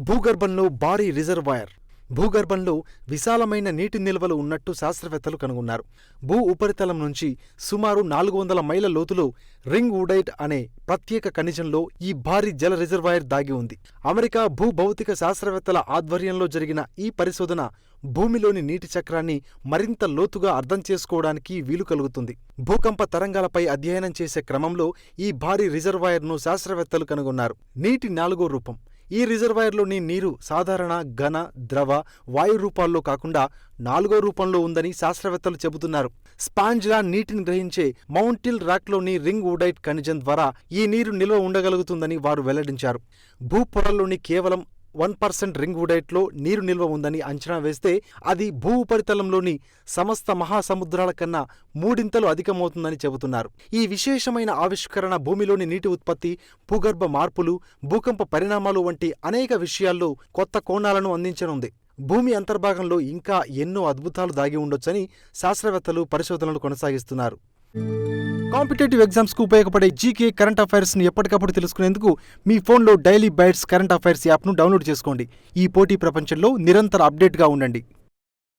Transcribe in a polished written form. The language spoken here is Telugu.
భూగర్భంలో భారీ రిజర్వాయర్. భూగర్భంలో విశాలమైన నీటి నిల్వలు ఉన్నట్టు శాస్త్రవేత్తలు కనుగొన్నారు. భూ ఉపరితలం నుంచి సుమారు 400 మైళ్ళ లోతులో రింగ్ వుడైట్ అనే ప్రత్యేక ఖనిజంలో ఈ భారీ జల రిజర్వాయర్ దాగి ఉంది. అమెరికా భూభౌతిక శాస్త్రవేత్తల ఆధ్వర్యంలో జరిగిన ఈ పరిశోధన భూమిలోని నీటి చక్రాన్ని మరింత లోతుగా అర్థం చేసుకోవడానికి వీలు కలుగుతుంది. భూకంప తరంగాలపై అధ్యయనం చేసే క్రమంలో ఈ భారీ రిజర్వాయర్ను శాస్త్రవేత్తలు కనుగొన్నారు. నీటి 4వ రూపం. ఈ రిజర్వాయర్లోని నీరు సాధారణ ఘన, ద్రవ, వాయు రూపాల్లో కాకుండా 4వ రూపంలో ఉందని శాస్త్రవేత్తలు చెబుతున్నారు. స్పాంజ్లా నీటిని గ్రహించే మౌంటిల్ రాక్లోని రింగ్ వుడైట్ ఖనిజం ద్వారా ఈ నీరు నిల్వ ఉండగలుగుతుందని వారు వెల్లడించారు. భూపొరల్లోని కేవలం 1% రింగ్ వుడైట్లో నీరు నిల్వ ఉందని అంచనా వేస్తే అది భూ ఉపరితలంలోని సమస్త మహాసముద్రాల కన్నా 3 అధికమవుతుందని చెబుతున్నారు. ఈ విశేషమైన ఆవిష్కరణ భూమిలోని నీటి ఉత్పత్తి, భూగర్భ మార్పులు, భూకంప పరిణామాలు వంటి అనేక విషయాల్లో కొత్త కోణాలను అందించనుంది. భూమి అంతర్భాగంలో ఇంకా ఎన్నో అద్భుతాలు దాగి ఉండొచ్చని శాస్త్రవేత్తలు పరిశోధనలు కొనసాగిస్తున్నారు. కాంపిటేటివ్ ఎగ్జామ్స్కు ఉపయోగపడే జీకే కరెంట్ అఫైర్స్ని ఎప్పటికప్పుడు తెలుసుకునేందుకు మీ ఫోన్లో డైలీ బైట్స్ కరెంట్ అఫైర్స్ యాప్ను డౌన్లోడ్ చేసుకోండి. ఈ పోటీ ప్రపంచంలో నిరంతర అప్డేట్గా ఉండండి.